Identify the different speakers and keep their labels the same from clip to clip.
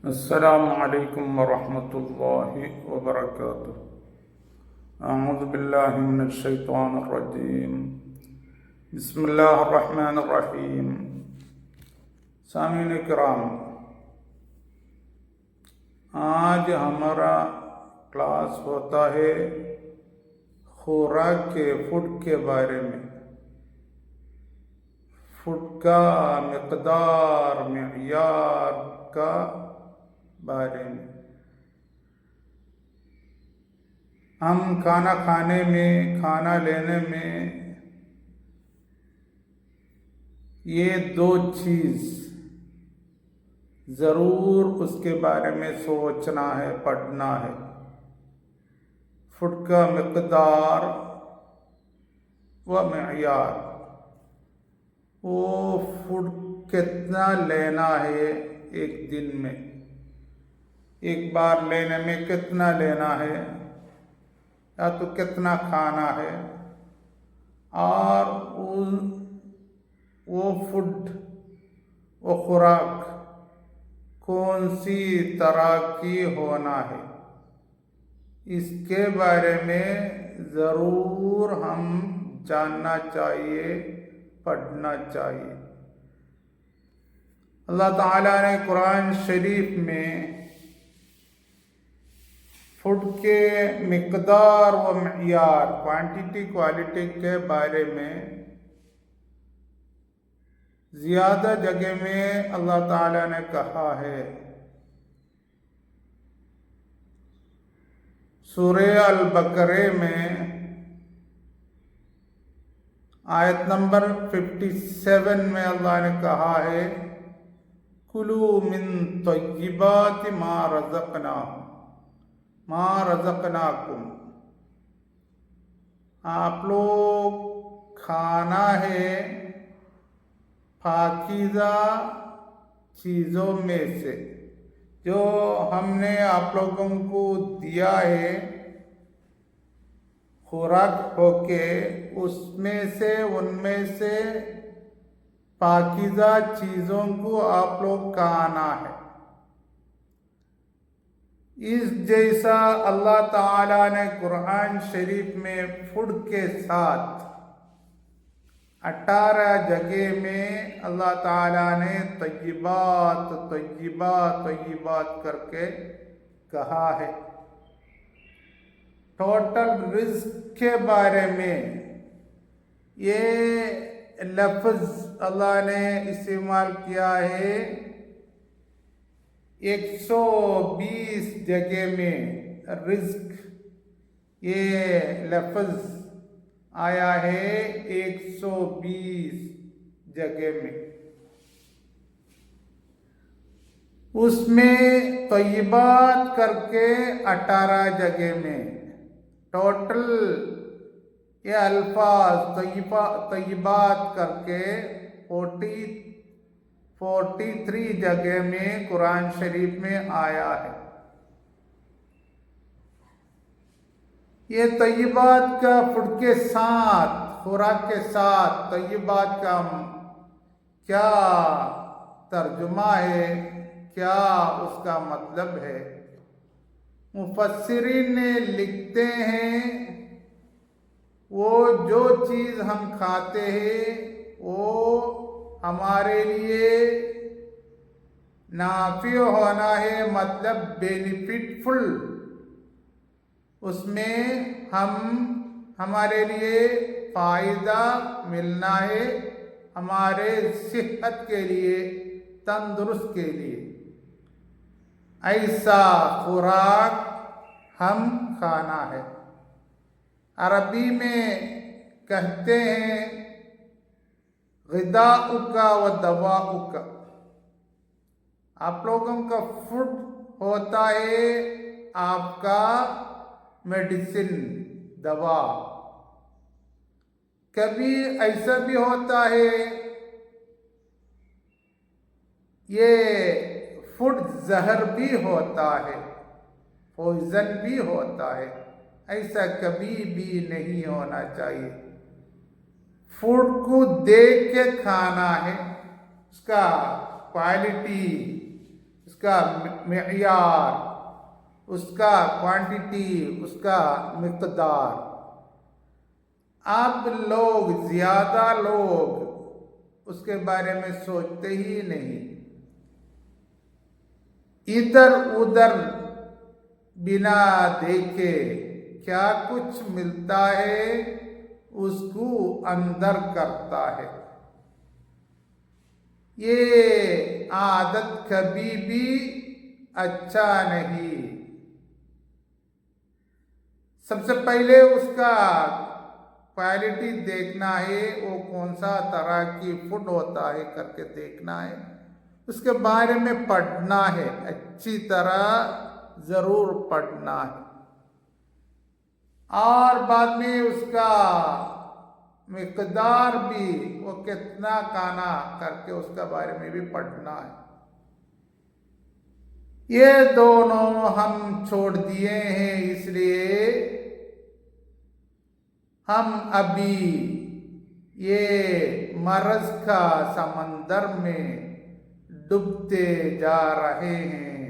Speaker 1: अस्सलामु अलैकुम वरहमतुल्लाहि वबरकातुहू। अऊज़ु बिल्लाहि मिनश शैतानिर रजीम। बिस्मिल्लाहिर रहमानिर रहीम। सामीन किराम, आज हमारा क्लास होता है खुराक के फूड के बारे में। फूड का मिक़दार मियार का बारे में। हम खाना खाने में, खाना लेने में ये दो चीज़ ज़रूर उसके बारे में सोचना है, पढ़ना है। फूड का मिक़दार व मियार, वो फूड कितना लेना है एक दिन में, एक बार लेने में कितना लेना है, या तो कितना खाना है, और वो फूड, वो खुराक कौन सी तरह की होना है, इसके बारे में ज़रूर हम जानना चाहिए, पढ़ना चाहिए। अल्लाह ताला ने कुरान शरीफ में फूड के मिक़दार व मियार, क्वांटिटी क्वालिटी के बारे में ज़्यादा जगह में अल्लाह ताला ने कहा है। सूरह अल-बकरे में आयत नंबर 57 में अल्लाह ने कहा है, कुलू मिन तय्यिबाति मा रज़क़नाकुम। आप लोग खाना है पाकीज़ा चीज़ों में से जो हमने आप लोगों को दिया है, खुराक होके, उसमें से, उनमें से पाकीज़ा चीज़ों को आप लोग खाना है। इस जैसा अल्लाह ताला ने कुरान शरीफ में फूड के साथ 18 जगह में अल्लाह ताला ने तय्यिबात तय्यिबात तय्यिबात करके कहा है। टोटल रिज़्क़ के बारे में ये लफ्ज़ अल्लाह ने इस्तेमाल किया है 120 जगह में। रिज़्क़ ये लफ्ज़ आया है 120 जगह में। उसमें तय्यिबात करके 18 जगह में। टोटल ये अल्फाज तय्यिबात करके 43 जगह में कुरान शरीफ में आया है। ये तय्यिबात का फूड के साथ, खुराक के साथ तय्यिबात का क्या तर्जुमा है, क्या उसका मतलब है? मुफस्सिरीन ने लिखते हैं, वो जो चीज़ हम खाते हैं वो हमारे लिए नाफ़ी होना है, मतलब बेनिफिटफुल। उसमें हमारे लिए फ़ायदा मिलना है, हमारे सेहत के लिए, तंदुरुस्त के लिए। ऐसा खुराक हम खाना है। अरबी में कहते हैं ग़िज़ाउका व दवाउका। आप लोगों का फूड होता है आपका मेडिसिन, दवा। कभी ऐसा भी होता है ये फूड जहर भी होता है, पॉइजन भी होता है। ऐसा कभी भी नहीं होना चाहिए। फूड को देख के खाना है, उसका क्वालिटी, उसका मियार, उसका क्वांटिटी, उसका मिकदार। अब लोग, ज्यादा लोग उसके बारे में सोचते ही नहीं। इधर उधर बिना देखे क्या कुछ मिलता है उसको अंदर करता है। ये आदत कभी भी अच्छा नहीं। सबसे पहले उसका क्वालिटी देखना है, वो कौन सा तरह की फूड होता है करके देखना है, उसके बारे में पढ़ना है, अच्छी तरह जरूर पढ़ना है, और बाद में उसका मिकदार भी, वो कितना खाना करके उसके बारे में भी पढ़ना है। ये दोनों हम छोड़ दिए हैं, इसलिए हम अभी ये मर्ज का समंदर में डूबते जा रहे हैं।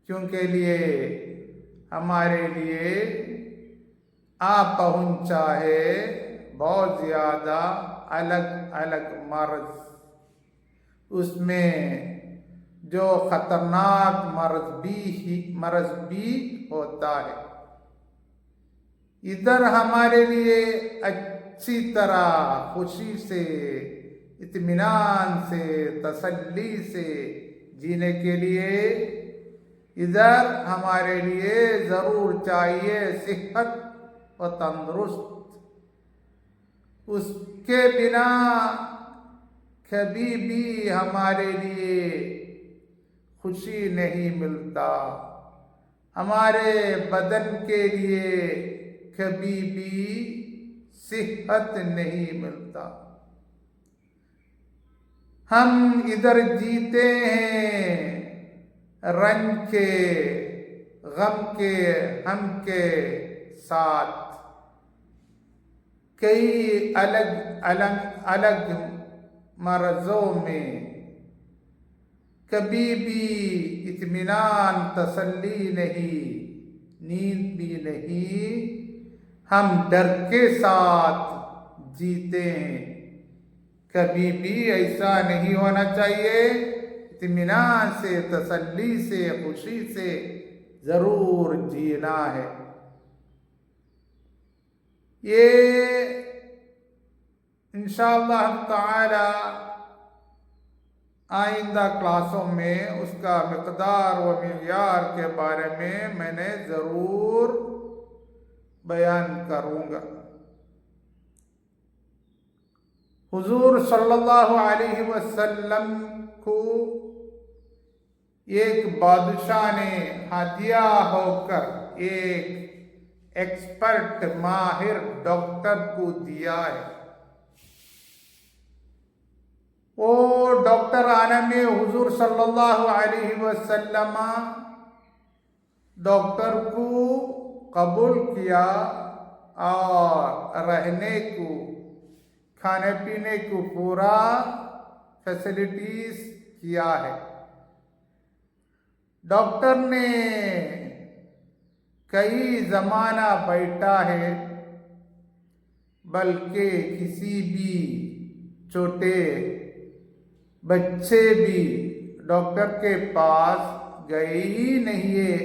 Speaker 1: क्योंकि लिए हमारे लिए आ पहुंचा है बहुत ज्यादा अलग अलग मर्ज। उसमें जो खतरनाक मर्ज भी होता है। इधर हमारे लिए अच्छी तरह खुशी से, इत्मीनान से, तसल्ली से जीने के लिए इधर हमारे लिए जरूर चाहिए सेहत और तंदुरुस्त। उसके बिना कभी भी हमारे लिए खुशी नहीं मिलता, हमारे बदन के लिए कभी भी सेहत नहीं मिलता। हम इधर जीते हैं रंग के, गम के, हम के साथ। कई अलग अलग अलग मर्जों में कभी भी इत्मीनान, तसल्ली नहीं, नींद भी नहीं। हम डर के साथ जीते हैं। कभी भी ऐसा नहीं होना चाहिए। इत्मीनान से, तसल्ली से, खुशी से जरूर जीना है। ये इंशाअल्लाह ताला आइंदा क्लासों में उसका मिकदार व मियार के बारे में मैंने जरूर बयान करूंगा। हुजूर सल्लल्लाहु अलैहि वसल्लम को एक बादशाह ने हदिया होकर एक एक्सपर्ट, माहिर डॉक्टर को दिया है। वो डॉक्टर आने में हुजूर सल्लल्लाहु अलैहि वसल्लम डॉक्टर को कबूल किया और रहने को, खाने पीने को पूरा फैसिलिटीज किया है। डॉक्टर ने कई जमाना बैठा है, बल्कि किसी भी छोटे बच्चे भी डॉक्टर के पास गए ही नहीं है,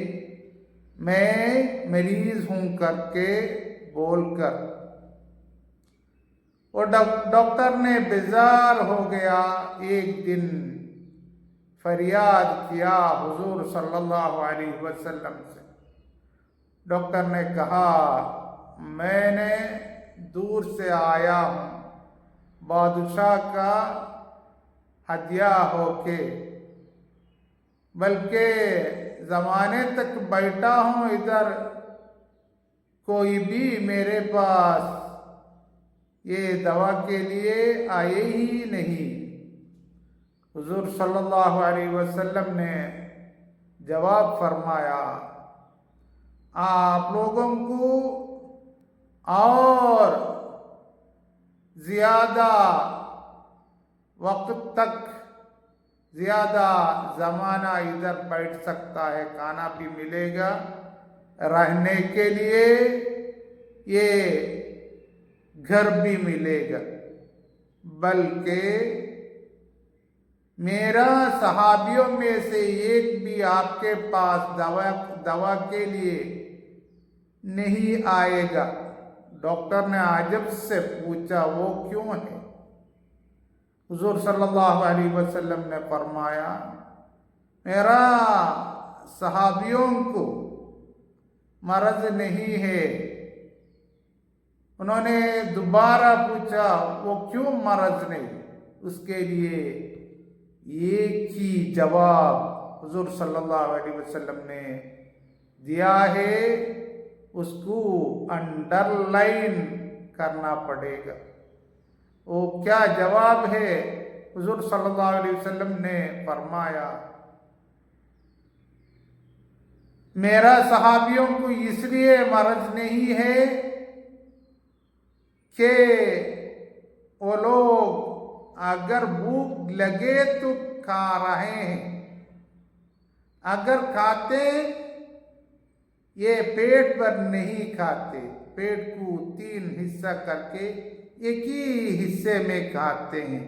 Speaker 1: मैं मरीज हूं करके बोलकर। और डॉक्टर ने बेजार हो गया। एक दिन फरियाद किया हुजूर सल्लल्लाहु अलैहि वसल्लम से। डॉक्टर ने कहा, मैंने दूर से आया हूं बादशाह का हदिया होके, बल्कि जमाने तक बैठा हूं इधर, कोई भी मेरे पास ये दवा के लिए आए ही नहीं। हुजूर सल्लल्लाहु अलैहि वसल्लम ने जवाब फरमाया, आप लोगों को और ज्यादा वक्त तक ज़्यादा ज़माना इधर बैठ सकता है, खाना भी मिलेगा, रहने के लिए ये घर भी मिलेगा। बल्कि मेरा सहाबियों में से एक भी आपके पास दवा के लिए नहीं आएगा। डॉक्टर ने आजब से पूछा, वो क्यों है? हुजूर सल्लल्लाहु अलैहि वसल्लम ने फरमाया, मेरा सहाबियों को मर्ज नहीं है। उन्होंने दोबारा पूछा, वो क्यों मर्ज नहीं? उसके लिए एक ही जवाब हुजूर सल्लल्लाहु अलैहि वसल्लम ने दिया है, उसको अंडरलाइन करना पड़ेगा। वो क्या जवाब है? हुजूर सल्लल्लाहु अलैहि वसल्लम ने फरमाया, मेरा सहाबियों को इसलिए मर्ज नहीं है कि वो लोग अगर भूख लगे तो खा रहे हैं, अगर खाते ये पेट भर नहीं खाते, पेट को 3 हिस्सा करके एक ही हिस्से में खाते हैं,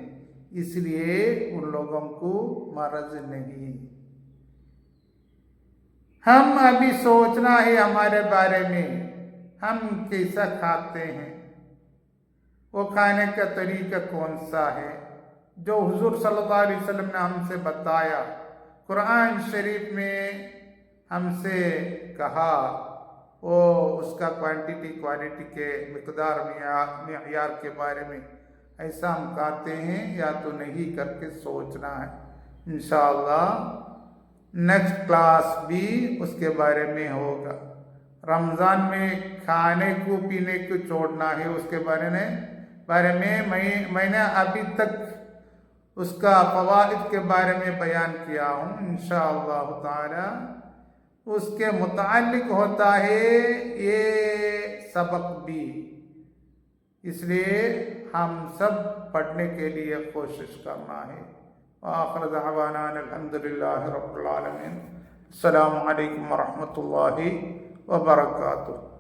Speaker 1: इसलिए उन लोगों को मर्ज नहीं। हम अभी सोचना है हमारे बारे में, हम कैसा खाते हैं, वो खाने का तरीका कौन सा है जो हुजूर सल्लल्लाहु अलैहि वसल्लम ने हमसे बताया, कुरान शरीफ में हमसे कहा, वो उसका क्वांटिटी क्वालिटी के मिकदार मियार के बारे में ऐसा हम खाते हैं या तो नहीं करके सोचना है। इंशाअल्लाह नेक्स्ट क्लास भी उसके बारे में होगा। रमज़ान में खाने को पीने को छोड़ना है, उसके बारे में मैंने अभी तक उसका फ़वाइद के बारे में बयान किया हूँ। इंशाअल्लाह ताला उसके मुताल्लिक होता है ये सबक भी, इसलिए हम सब पढ़ने के लिए कोशिश करना है। आखिर दअवाना अल्हम्दुलिल्लाहि रब्बिल आलमीन। अस्सलामु अलैकुम व रहमतुल्लाहि व बरकातुहू।